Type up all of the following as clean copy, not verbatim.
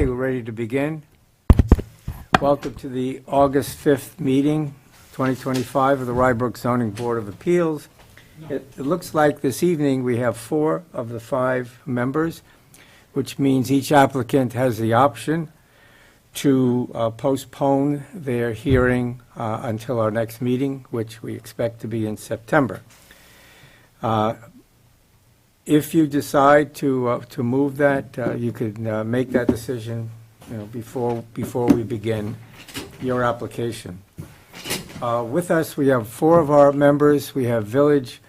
Okay, we're ready to begin. Welcome to the August 5th meeting, 2025, of the Rybrook Zoning Board of Appeals. It looks like this evening we have 4 of the 5 members, which means each applicant has the option to postpone their hearing until our next meeting, which we expect to be in September. If you decide to move that, you could make that decision, before we begin your application. With us, we have 4 of our members. We have Village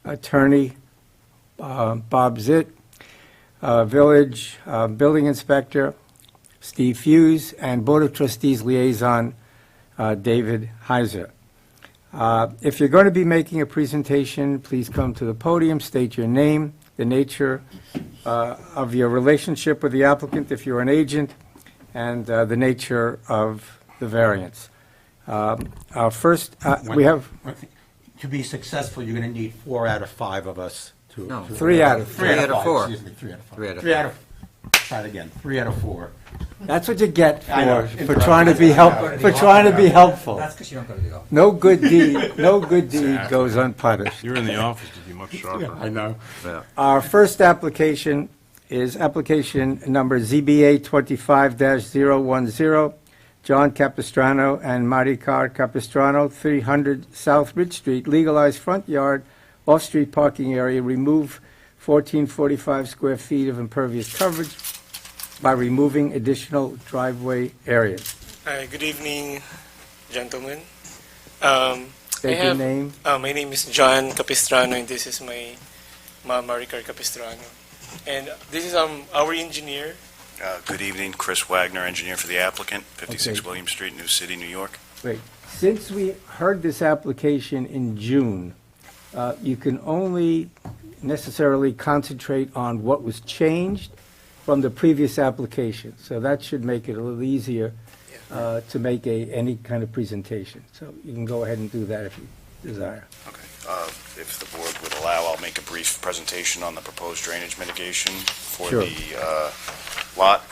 Attorney Bob Zitt, Village Building Inspector Steve Hughes, and Board of Trustees Liaison David Heiser. If you're going to be making a presentation, please come to the podium, state your name, the nature of your relationship with the applicant if you're an agent, and the nature of the variance. Our first, we have... To be successful, you're going to need 4 out of 5 of us to... No. 3 out of 3 out of 4. Excuse me, 3 out of 5. 3 out of 3 out of... Try it again. 3 out of 4. That's what you get I know. for trying to be helpful. That's because you don't go to the office. No good deed goes unpunished. You're in the office to be much sharper. I know. Yeah. Our first application is application number ZBA25-010 John Capistrano and Maricar Capistrano, 300 South Ridge Street, legalized front yard, off-street parking area, remove 1445 square feet of impervious coverage by removing additional driveway areas. Hi, good evening, gentlemen. State your name. My name is John Capistrano, and this is my mom, Maricar Capistrano. And this is our engineer. Good evening, Chris Wagner, engineer for the applicant, 56 Okay. William Street, New City, New York. Wait, since we heard this application in June, you can only necessarily concentrate on what was changed from the previous application. So that should make it a little easier to make any kind of presentation. So you can go ahead and do that if you desire. Okay. If the board would allow, I'll make a brief presentation on the proposed drainage mitigation for Sure. the lot.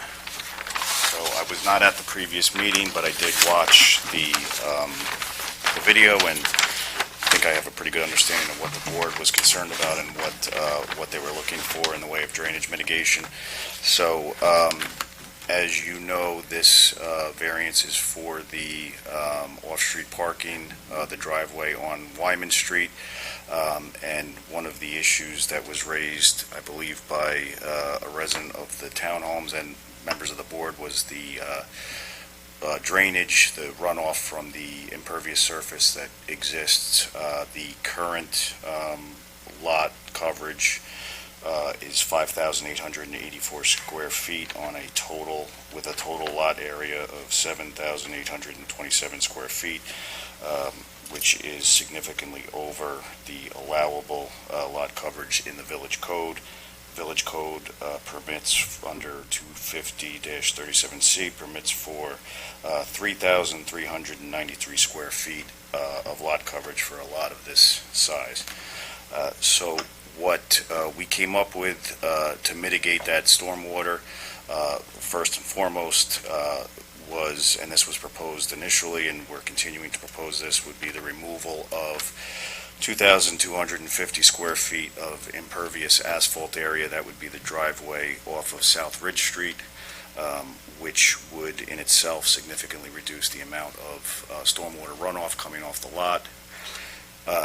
So I was not at the previous meeting, but I did watch the video, and I think I have a pretty good understanding of what the board was concerned about and what they were looking for in the way of drainage mitigation. So, as you know, this variance is for the off-street parking, the driveway on Wyman Street, and one of the issues that was raised, I believe, by a resident of the townhomes and members of the board was the drainage, the runoff from the impervious surface that exists. The current lot coverage is 5,884 square feet on with a total lot area of 7,827 square feet, which is significantly over the allowable lot coverage in the village code. Village code permits under 250-37C permits for 3,393 square feet of lot coverage for a lot of this size. So what we came up with to mitigate that stormwater, first and foremost, was, and this was proposed initially, and we're continuing to propose this, would be the removal of 2,250 square feet of impervious asphalt area. That would be the driveway off of South Ridge Street, which would in itself significantly reduce the amount of stormwater runoff coming off the lot.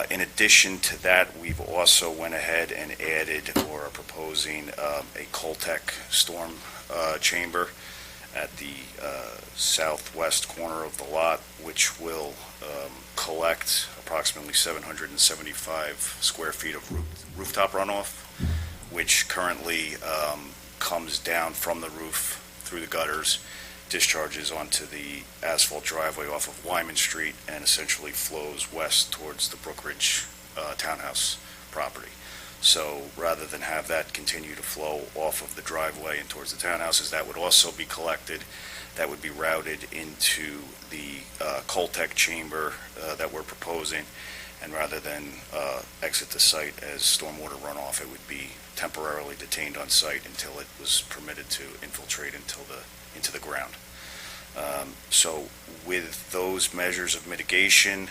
In addition to that, we've also went ahead and added or are proposing a Coltec storm chamber at the southwest corner of the lot, which will collect approximately 775 square feet of rooftop runoff, which currently comes down from the roof through the gutters, discharges onto the asphalt driveway off of Wyman Street, and essentially flows west towards the Brookridge townhouse property. So rather than have that continue to flow off of the driveway and towards the townhouses, that would also be collected. That would be routed into the Coltec chamber that we're proposing, and rather than exit the site as stormwater runoff, it would be temporarily detained on site until it was permitted to infiltrate into into the ground. So with those measures of mitigation,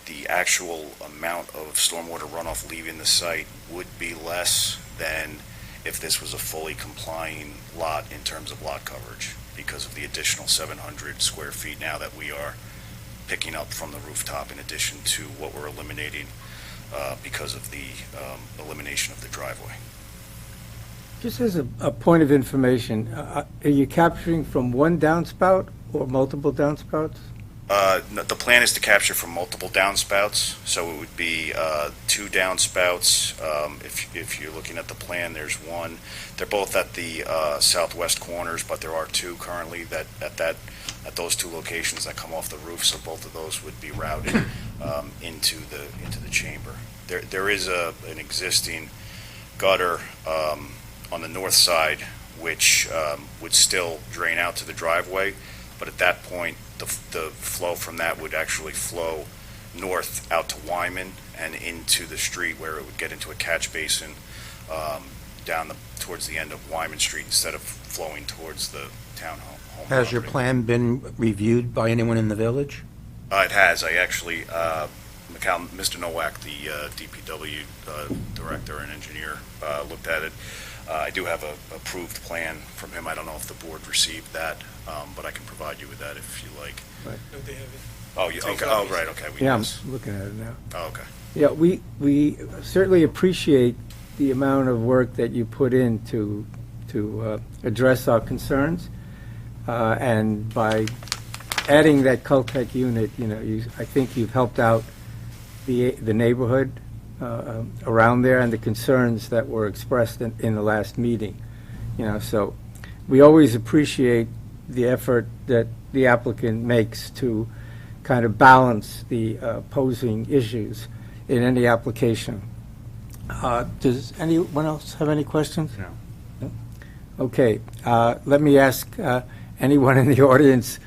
the actual amount of stormwater runoff leaving the site would be less than if this was a fully complying lot in terms of lot coverage, because of the additional 700 square feet now that we are picking up from the rooftop, in addition to what we're eliminating because of the elimination of the driveway. Just as a point of information, are you capturing from one downspout or multiple downspouts? No, the plan is to capture from multiple downspouts, so it would be 2 downspouts. If you're looking at the plan, there's one. They're both at the southwest corners, but there are 2 currently at those 2 locations that come off the roof. So both of those would be routed into the chamber. There is an existing gutter on the north side, which would still drain out to the driveway, but at that point, the flow from that would actually flow north out to Wyman and into the street, where it would get into a catch basin down towards the end of Wyman Street, instead of flowing towards the townhome. Has your property. plan been reviewed by anyone in the village? It has. I actually, Mr. Nowak, the DPW director and engineer, looked at it. I do have a approved plan from him. I don't know if the board received that, but I can provide you with that if you like. No, they have it. Oh, you, okay. Oh, right, okay. Yeah, I'm looking at it now. Oh, okay. Yeah, we certainly appreciate the amount of work that you put in to address our concerns. And by adding that Cultec unit, I think you've helped out the neighborhood around there and the concerns that were expressed in the last meeting. So we always appreciate the effort that the applicant makes to kind of balance the opposing issues in any application. Does anyone else have any questions? No. Okay. Let me ask anyone in the audience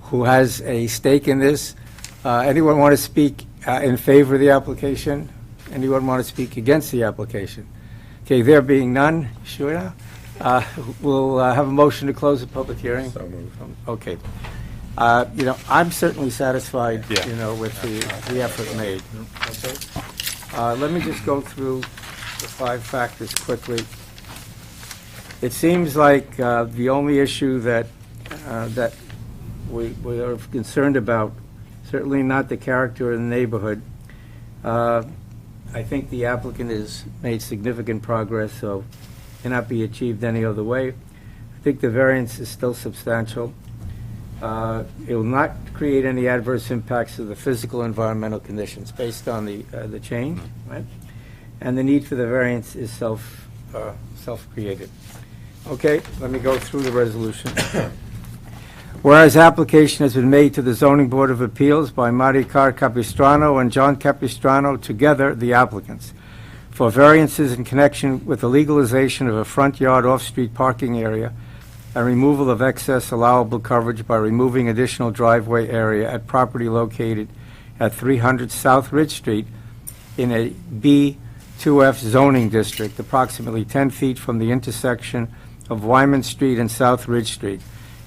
who has a stake in this. Anyone want to speak in favor of the application? Anyone want to speak against the application? Okay, there being none, sure. We'll have a motion to close the public hearing. So moved. Okay. I'm certainly satisfied, with the effort made. Okay. Let me just go through the 5 factors quickly. It seems like the only issue that we are concerned about, certainly not the character of the neighborhood. I think the applicant has made significant progress, so cannot be achieved any other way. I think the variance is still substantial. It will not create any adverse impacts to the physical environmental conditions based on the change, right? And the need for the variance is self-created. Okay, let me go through the resolution. Whereas application has been made to the Zoning Board of Appeals by Maricar Capistrano and John Capistrano, together the applicants, for variances in connection with the legalization of a front yard off-street parking area and removal of excess allowable coverage by removing additional driveway area at property located at 300 South Ridge Street in a B2F zoning district, approximately 10 feet from the intersection of Wyman Street and South Ridge Street,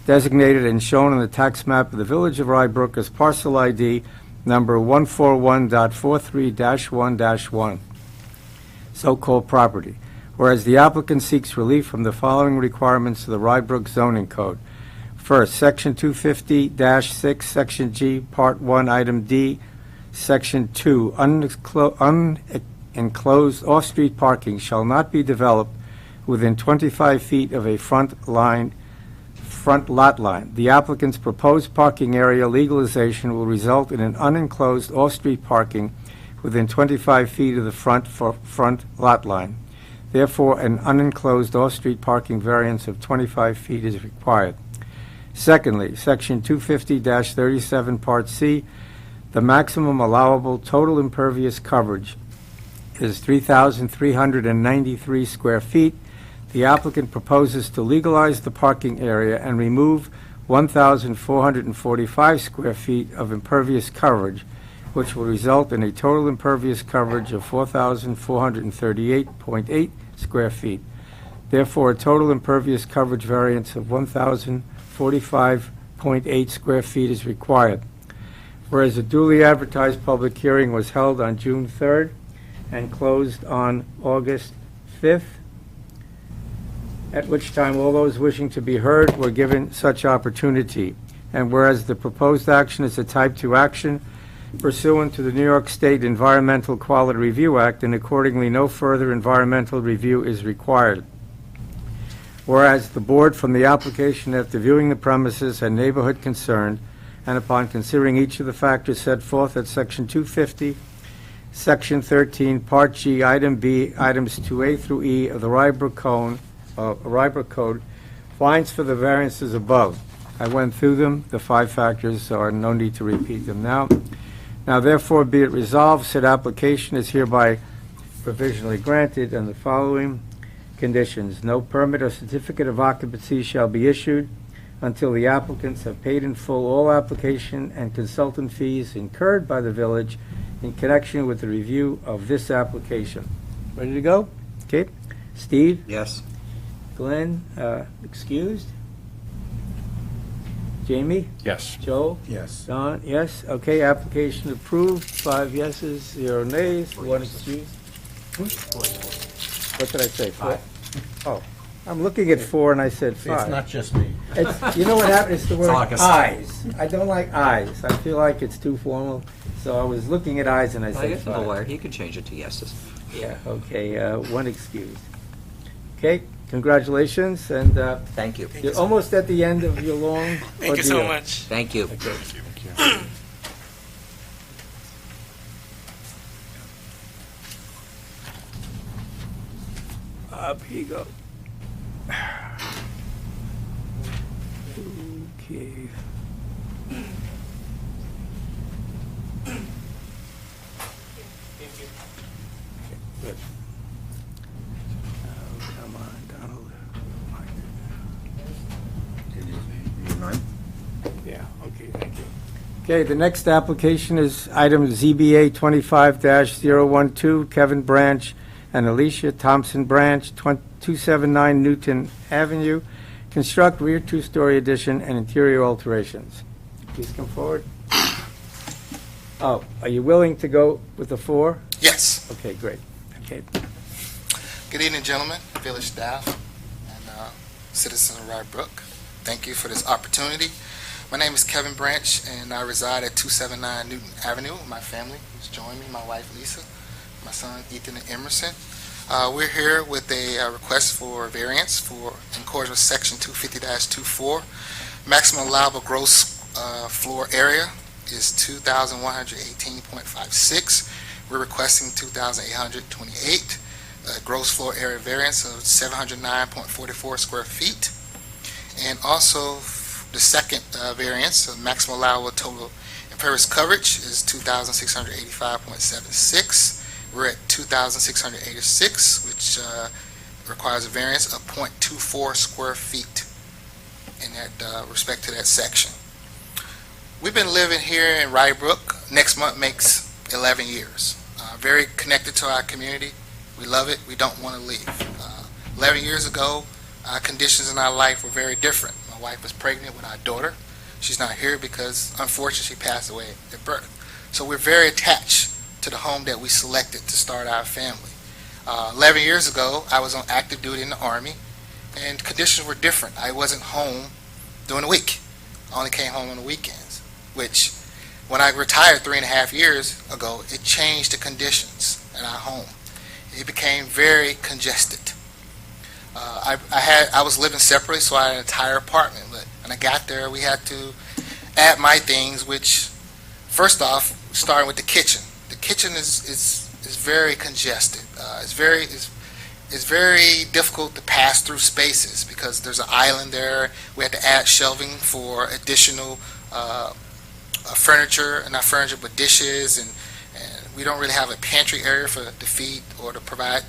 designated and shown on the tax map of the Village of Rybrook as parcel ID number 141.43-1-1, so-called property. Whereas the applicant seeks relief from the following requirements of the Rybrook zoning code. First, Section 250-6, Section G, Part 1, Item D, Section 2, unenclosed off-street parking shall not be developed within 25 feet of a front lot line. The applicant's proposed parking area legalization will result in an unenclosed off-street parking within 25 feet of the front lot line. Therefore, an unenclosed off-street parking variance of 25 feet is required. Secondly, Section 250-37, Part C, the maximum allowable total impervious coverage is 3,393 square feet. The applicant proposes to legalize the parking area and remove 1,445 square feet of impervious coverage, which will result in a total impervious coverage of 4,438.8 square feet. Therefore, a total impervious coverage variance of 1,045.8 square feet is required. Whereas a duly advertised public hearing was held on June 3rd and closed on August 5th, at which time all those wishing to be heard were given such opportunity. And whereas the proposed action is a Type 2 action pursuant to the New York State Environmental Quality Review Act, and accordingly no further environmental review is required. Whereas the board, from the application after viewing the premises and neighborhood concerned, and upon considering each of the factors set forth at Section 250, Section 13, Part G, Item B, Items 2A through E of the Rybrook Code, finds for the variances above. I went through them, the 5 factors, so no need to repeat them now. Now therefore be it resolved, said application is hereby provisionally granted, and the following conditions: no permit or certificate of occupancy shall be issued until the applicants have paid in full all application and consultant fees incurred by the village in connection with the review of this application. Ready to go? Okay. Steve? Yes. Glenn, excused? Jamie? Yes. Joel? Yes. Don, yes. Okay, application approved, 5 yeses, 0 nays, 1 excused. What did I say, 4? Oh, I'm looking at 4 and I said 5. It's not just me. It's, you know what happened? It's the word like a- eyes. I don't like eyes. I feel like it's too formal. So I was looking at eyes and I said 5. Lawyer, he could change it to yeses. Yeah, okay, 1 excused. Okay, congratulations, and Thank you. you're almost at the end of your long Thank you so ordeal. much. Thank you. Up you go. Okay. Thank you. Good. Come on, Donald. Yeah, okay, thank you. Okay, the next application is item ZBA 25-012 Kevin Branch and Alecia Thompson-Branch, 279 Neuton Avenue. Construct rear 2-story addition and interior alterations. Please come forward. Oh, are you willing to go with the 4? Yes. Okay, great. Okay. Good evening, gentlemen, village staff, and citizens of Rybrook. Thank you for this opportunity. My name is Kevin Branch, and I reside at 279 Neuton Avenue with my family who's joined me, my wife Lisa, my son Ethan and Emerson. We're here with a request for variance for, in accordance with Section 250-24. Maximum allowable gross floor area is 2,118.56. We're requesting 2,828. Gross floor area variance of 709.44 square feet. And also the second variance of maximum allowable total impervious coverage is 2,685.76. We're at 2,686, which requires a variance of 0.24 square feet in that respect to that section. We've been living here in Rybrook. Next month makes 11 years. Very connected to our community. We love it. We don't want to leave. 11 years ago, conditions in our life were very different. My wife was pregnant with our daughter. She's not here because, unfortunately, she passed away at birth. So we're very attached to the home that we selected to start our family. 11 years ago, I was on active duty in the Army, and conditions were different. I wasn't home during the week. I only came home on the weekends, which, when I retired 3.5 years ago, it changed the conditions in our home. It became very congested. I was living separately, so I had an entire apartment. But when I got there, we had to add my things, which, first off, starting with the kitchen. The kitchen is very congested. It's very difficult to pass through spaces because there's an island there. We had to add shelving for additional furniture, not furniture, but dishes, and we don't really have a pantry area to feed or to provide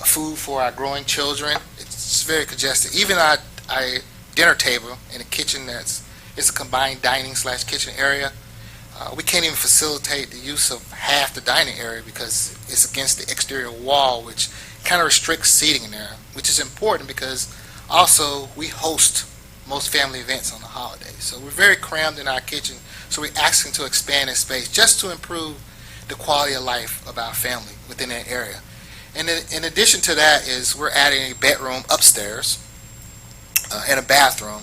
food for our growing children. It's very congested. Even our dinner table in a kitchen it's a combined dining / kitchen area. We can't even facilitate the use of half the dining area because it's against the exterior wall, which kind of restricts seating in there, which is important because also we host most family events on the holidays. So we're very crammed in our kitchen, so we're asking to expand that space just to improve the quality of life of our family within that area. And in addition to that is we're adding a bedroom upstairs and a bathroom.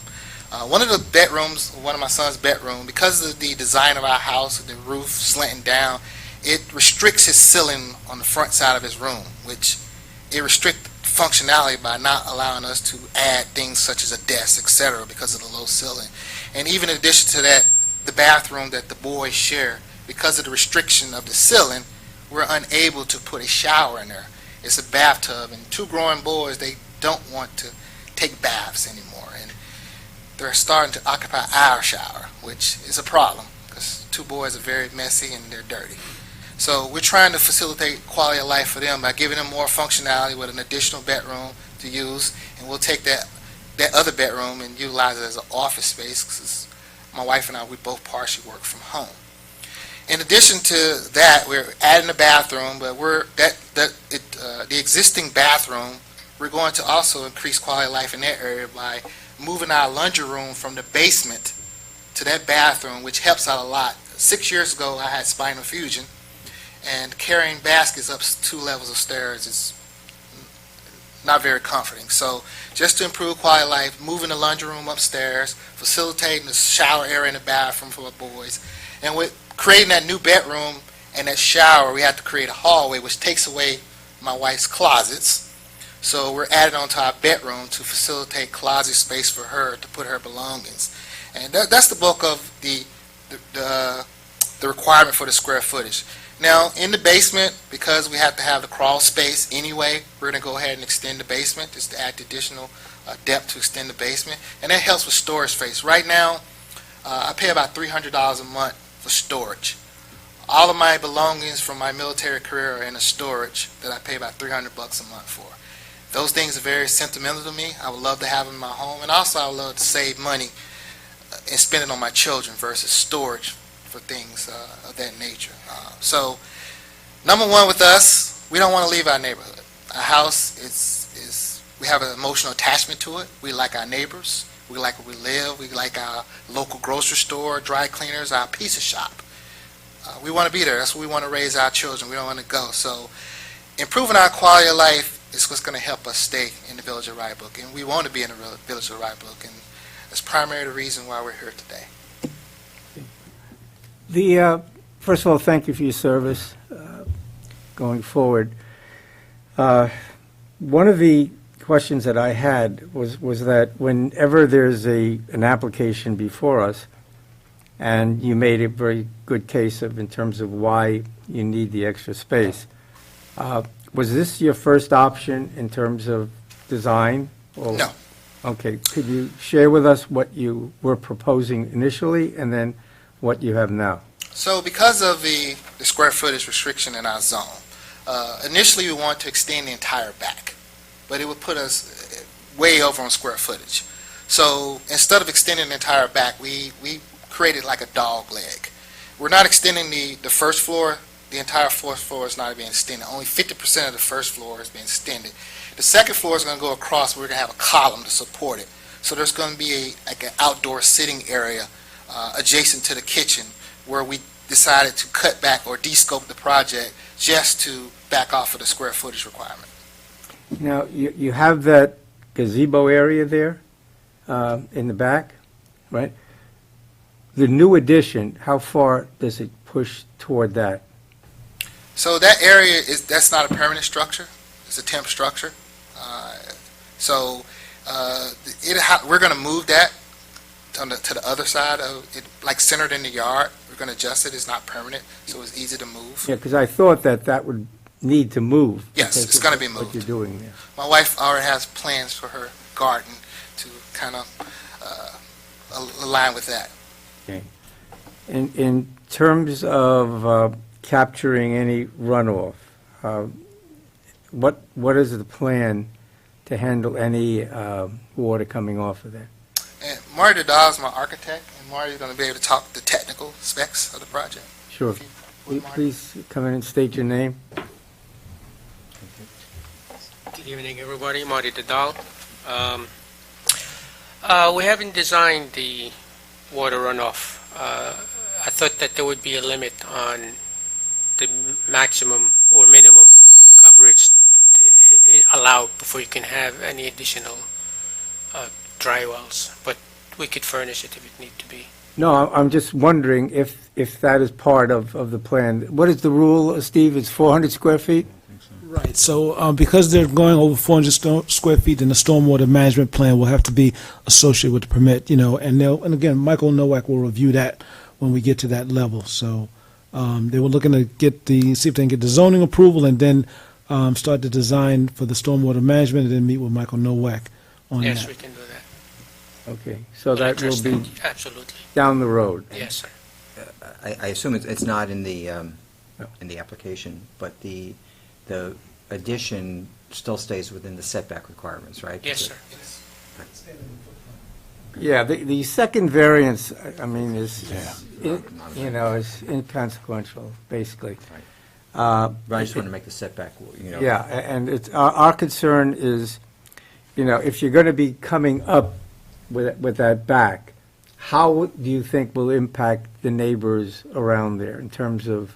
One of the bedrooms, one of my son's bedroom, because of the design of our house, the roof slanting down, it restricts his ceiling on the front side of his room, which it restricts functionality by not allowing us to add things such as a desk, etc., because of the low ceiling. And even in addition to that, the bathroom that the boys share, because of the restriction of the ceiling, we're unable to put a shower in there. It's a bathtub, and two growing boys, they don't want to take baths anymore, and they're starting to occupy our shower, which is a problem because two boys are very messy and they're dirty. So we're trying to facilitate quality of life for them by giving them more functionality with an additional bedroom to use, and we'll take that other bedroom and utilize it as an office space because my wife and I, we both partially work from home. In addition to that, we're adding a bathroom, but the existing bathroom, we're going to also increase quality of life in that area by moving our laundry room from the basement to that bathroom, which helps out a lot. 6 years ago, I had spinal fusion, and carrying baskets up 2 levels of stairs is not very comforting. So just to improve quality of life, moving the laundry room upstairs, facilitating the shower area in the bathroom for our boys, and with creating that new bedroom and that shower, we have to create a hallway, which takes away my wife's closets. So we're adding onto our bedroom to facilitate closet space for her to put her belongings. And that's the bulk of the requirement for the square footage. Now, in the basement, because we have to have the crawl space anyway, we're going to go ahead and extend the basement just to add the additional depth to extend the basement. And that helps with storage space. Right now, I pay about $300 a month for storage. All of my belongings from my military career are in a storage that I pay about $300 a month for. Those things are very sentimental to me. I would love to have them in my home, and also I would love to save money and spend it on my children versus storage for things of that nature. So, number one with us, we don't want to leave our neighborhood. Our house we have an emotional attachment to it. We like our neighbors. We like where we live. We like our local grocery store, dry cleaners, our pizza shop. We want to be there. That's where we want to raise our children. We don't want to go. So, improving our quality of life is what's going to help us stay in the Village of Rybrook, and we want to be in the Village of Rybrook, and that's primarily the reason why we're here today. First of all, thank you for your service going forward. One of the questions that I had was that whenever there's an application before us, and you made a very good case in terms of why you need the extra space, was this your first option in terms of design? Or? No. Okay. Could you share with us what you were proposing initially and then what you have now? So because of the square footage restriction in our zone, initially we wanted to extend the entire back, but it would put us way over on square footage. So instead of extending the entire back, we created like a dog leg. We're not extending the first floor. The entire fourth floor is not being extended. Only 50% of the first floor is being extended. The second floor is going to go across. We're going to have a column to support it. So there's going to be an outdoor sitting area adjacent to the kitchen where we decided to cut back or de-scope the project just to back off of the square footage requirement. Now, you have that gazebo area there in the back, right? The new addition, how far does it push toward that? So that area, that's not a permanent structure. It's a temp structure. We're going to move that to the other side of it, like centered in the yard. We're going to adjust it. It's not permanent, so it's easy to move. Yeah, because I thought that would need to move. Yes, it's going to be moved. What you're doing there. My wife already has plans for her garden to kind of align with that. Okay. In terms of capturing any runoff, what is the plan to handle any water coming off of there? And Marty Dahl is my architect, and Marty's going to be able to talk the technical specs of the project. Sure. Marty. Please come in and state your name. Good evening, everybody. Marty Dadal. We haven't designed the water runoff. I thought that there would be a limit on the maximum or minimum coverage allowed before you can have any additional dry wells, but we could furnish it if it need to be. No, I'm just wondering if that is part of the plan. What is the rule, Steve? It's 400 square feet? Right, so because they're going over 400 square feet, then the stormwater management plan will have to be associated with the permit, and again, Michael Nowak will review that when we get to that level. So they were looking to see if they can get the zoning approval and then start the design for the stormwater management and then meet with Michael Nowak on that. Yes, we can do that. Okay, so that will be Absolutely. down the road. Yes, sir. I assume it's not in the application, but the addition still stays within the setback requirements, right? Yes, sir. Yeah, the second variance, I mean, is inconsequential, basically. But I just want to make the setback, Yeah, and it's, our concern is, if you're going to be coming up with that back, how do you think will impact the neighbors around there in terms of,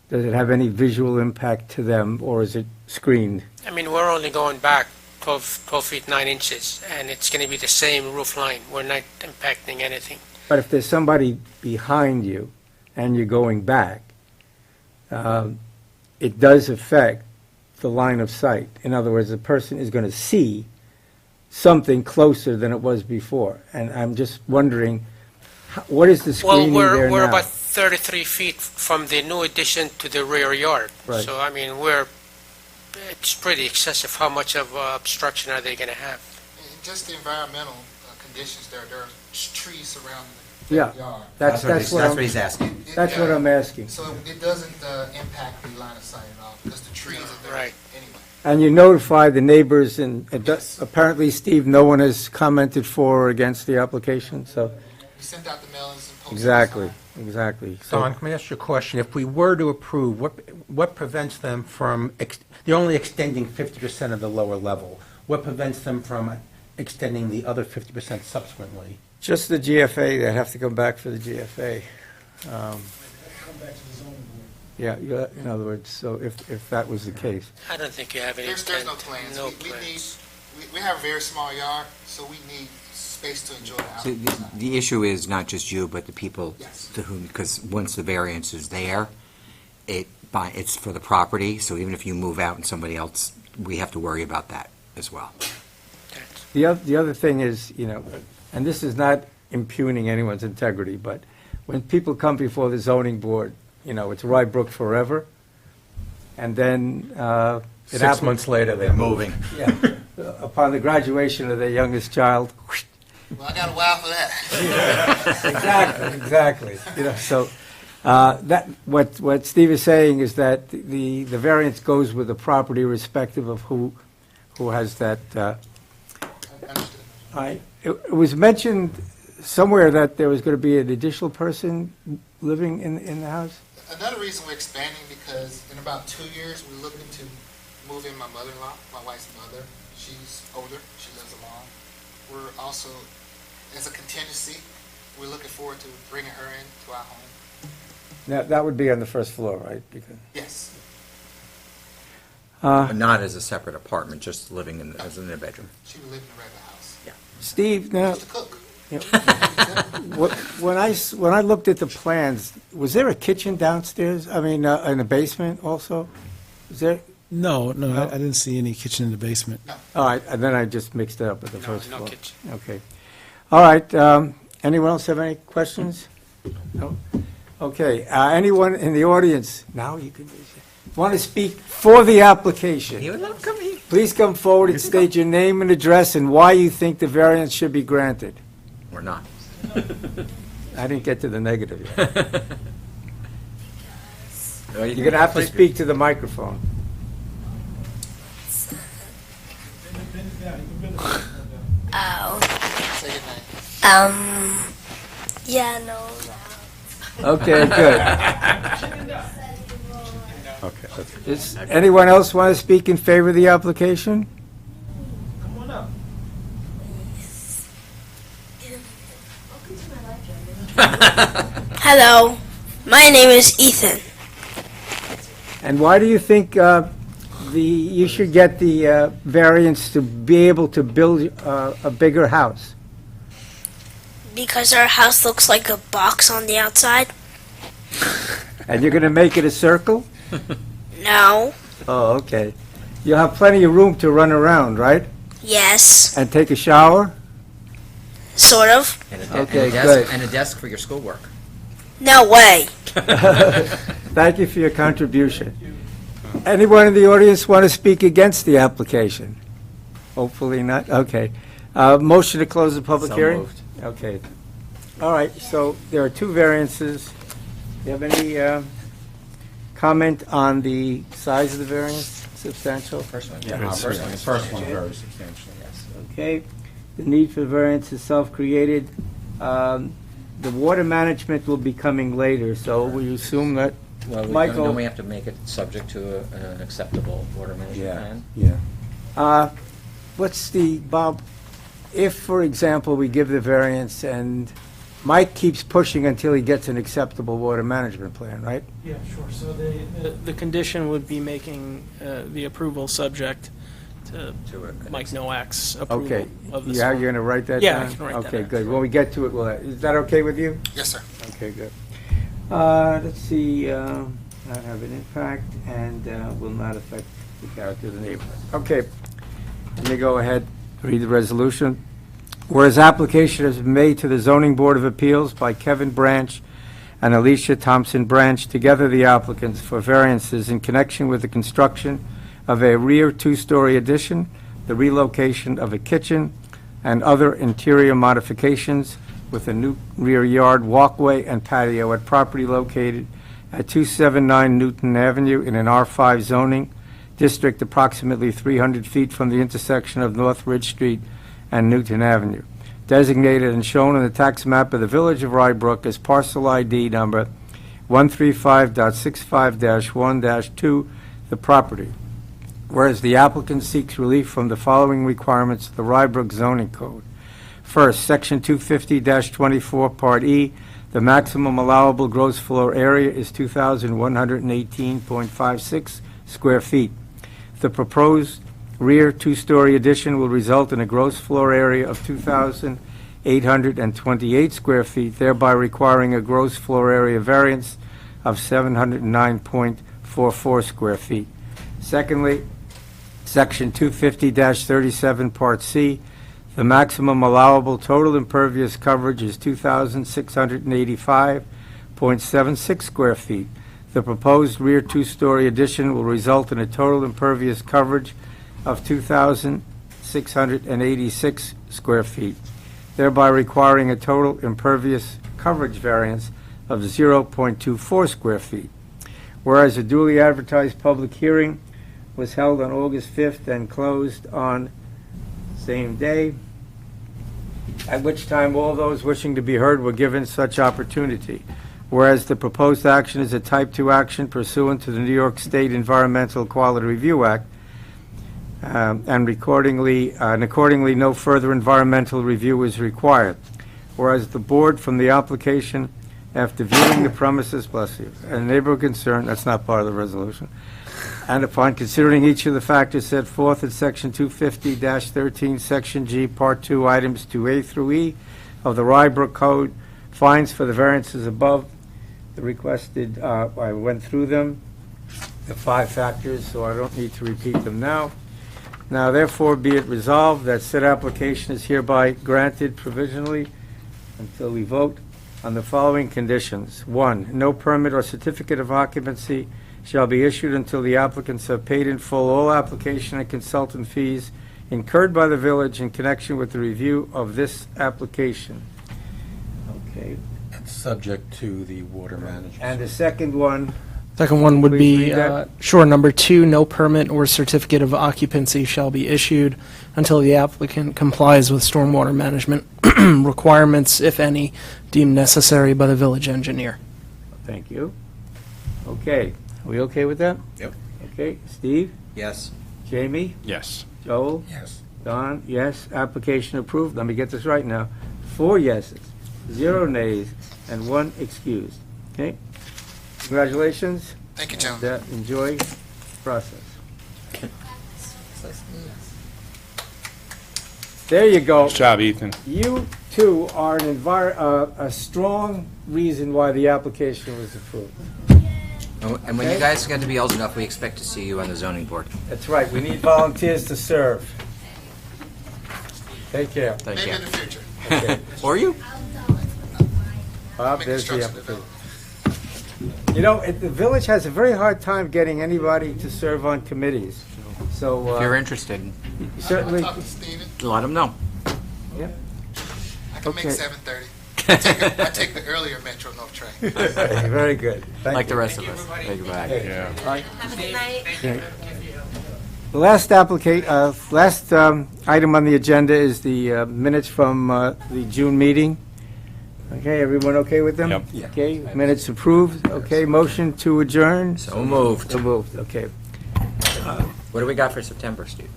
does it have any visual impact to them, or is it screened? I mean, we're only going back 12 feet 9 inches, and it's going to be the same roof line. We're not impacting anything. But if there's somebody behind you and you're going back, it does affect the line of sight. In other words, the person is going to see something closer than it was before. And I'm just wondering, what is the screening there we're now? about 33 feet from the new addition to the rear yard. Right. So, I mean, it's pretty excessive. How much of obstruction are they going to have? And just the environmental conditions there are trees surrounding Yeah, the yard. that's what he's asking. That's what I'm asking. So it doesn't impact the line of sight at all, because the trees are there Right. anyway. And you notify the neighbors, and Yes. apparently, Steve, no one has commented for or against the application, so, We sent out the mailings and posted. exactly, exactly. So- Don, can I ask you a question? If we were to approve, what prevents them from, they're only extending 50% of the lower level. What prevents them from extending the other 50% subsequently? Just the GFA, they have to come back for the GFA. Yeah, in other words, so if that was the case. I don't think you have any There's intent. no plans. No We plans. we have a very small yard, so we need space to enjoy the So outside. the issue is not just you, but the people Yes. to whom, because once the variance is there, it's for the property, so even if you move out and somebody else, we have to worry about that as well. The other thing is, and this is not impugning anyone's integrity, but when people come before the zoning board, it's Rybrook forever, and then it 6 happens. months later, they're moving. Yeah, upon the graduation of their youngest child. Well, I got a while for that. Exactly. So that what Steve is saying is that the variance goes with the property, irrespective of who has that. Understood. It was mentioned somewhere that there was going to be an additional person living in the house. Another reason we're expanding, because in about 2 years, we're looking to move in my mother-in-law, my wife's mother. She's older, she lives alone. We're also, as a contingency, we're looking forward to bringing her into our home. Now, that would be on the first floor, right? Because, Yes. But not as a separate apartment, just living as in a bedroom. She would live in a regular house. Steve, now, Just to cook. when I looked at the plans, was there a kitchen downstairs? I mean, in the basement also? Is there? No, I didn't see any kitchen in the basement. All right, and then I just mixed it up with the No, first no floor. kitchen. Okay. All right, anyone else have any questions? No? Okay, anyone in the audience, now you can, want to speak for the application? Please come forward and state your name and address and why you think the variance should be granted. Or not. I didn't get to the negative yet. You're going to have to speak to the microphone. Oh. Say your name. Yeah, no. Okay, good. Okay. Does anyone else want to speak in favor of the application? Hello, my name is Ethan. And why do you think you should get the variance to be able to build a bigger house? Because our house looks like a box on the outside. And you're going to make it a circle? No. Oh, okay. You'll have plenty of room to run around, right? Yes. And take a shower? Sort of. Okay, good. And a desk for your schoolwork. No way. Thank you for your contribution. Anyone in the audience want to speak against the application? Hopefully not. Okay. Motion to close the public So hearing? moved. Okay. All right, so there are two variances. Do you have any comment on the size of the variance? Substantial? First one. Yeah, the first one very substantial, yes. Okay. The need for variance is self-created. The water management will be coming later, so we assume that, Well, Michael- don't we have to make it subject to an acceptable water management plan? yeah. What's the, Bob, if, for example, we give the variance and Mike keeps pushing until he gets an acceptable water management plan, right? Yeah, sure. So the condition would be making the approval subject to To a- Mike Nowak's Okay. approval of the Yeah, storm. you're going to write that Yeah, down? I can write that Okay, down. good. When we get to it, is that okay with you? Yes, sir. Okay, good. Let's see, not have an impact and will not affect the character of the neighborhood. Okay, let me go ahead, read the resolution. Whereas application has been made to the Zoning Board of Appeals by Kevin Branch and Alecia Thompson-Branch, together the applicants, for variances in connection with the construction of a rear two-story addition, the relocation of a kitchen, and other interior modifications with a new rear yard, walkway, and patio at property located at 279 Neuton Avenue in an R5 zoning district approximately 300 feet from the intersection of North Ridge Street and Neuton Avenue, designated and shown on the tax map of the Village of Rybrook as parcel ID number 135.65-1-2, the property. Whereas the applicant seeks relief from the following requirements of the Rybrook zoning code. First, Section 250-24, Part E, the maximum allowable gross floor area is 2,118.56 square feet. The proposed rear two-story addition will result in a gross floor area of 2,828 square feet, thereby requiring a gross floor area variance of 709.44 square feet. Secondly, Section 250-37, Part C, the maximum allowable total impervious coverage is 2,685.76 square feet. The proposed rear two-story addition will result in a total impervious coverage of 2,686 square feet, thereby requiring a total impervious coverage variance of 0.24 square feet. Whereas a duly advertised public hearing was held on August 5th and closed on same day, at which time all those wishing to be heard were given such opportunity. Whereas the proposed action is a Type 2 action pursuant to the New York State Environmental Quality Review Act, and accordingly no further environmental review is required. Whereas the board, from the application, after viewing the premises, bless you, and neighborhood concern, that's not part of the resolution, and upon considering each of the factors set forth in Section 250-13, Section G, Part 2, Items 2A through E of the Rybrook Code, finds for the variances above, the requested, I went through them, the 5 factors, so I don't need to repeat them now. Now therefore be it resolved that said application is hereby granted provisionally until we vote on the following conditions. 1, no permit or certificate of occupancy shall be issued until the applicants have paid in full all application and consultant fees incurred by the village in connection with the review of this application. Okay. It's subject to the water management. And the second one, Second one would Please be, read that. sure, number 2, no permit or certificate of occupancy shall be issued until the applicant complies with stormwater management requirements, if any, deemed necessary by the village engineer. thank you. Okay, are we okay with that? Yep. Okay, Steve? Yes. Jamie? Yes. Joel? Yes. Don? Yes. Application approved. Let me get this right now. 4 yeses, 0 nays, and 1 excused. Okay? Congratulations. Thank you, And, gentlemen. enjoy the process. There you go. Good job, Ethan. You, too, are a strong reason why the application was approved. And when Okay. you guys get to be old enough, we expect to see you on the zoning board. That's right. We need volunteers to serve. Take care. Thank Maybe you. in the future. Okay. Or you? Bob, Make there's the construction application. You know, the village has a very hard time getting anybody to serve on committees. So If you're interested, certainly, Talk to Steven. let them know. yeah. I can make Okay. 7:30. I take the earlier Metro North train. Very good. Thank Like you. the rest of us. Thank you, bye. Yeah. The last item on the agenda is the minutes from the June meeting. Okay, everyone okay with them? Yep. Okay, minutes approved. Okay, motion to adjourn? So moved. So moved, okay. What do we got for September, Steve?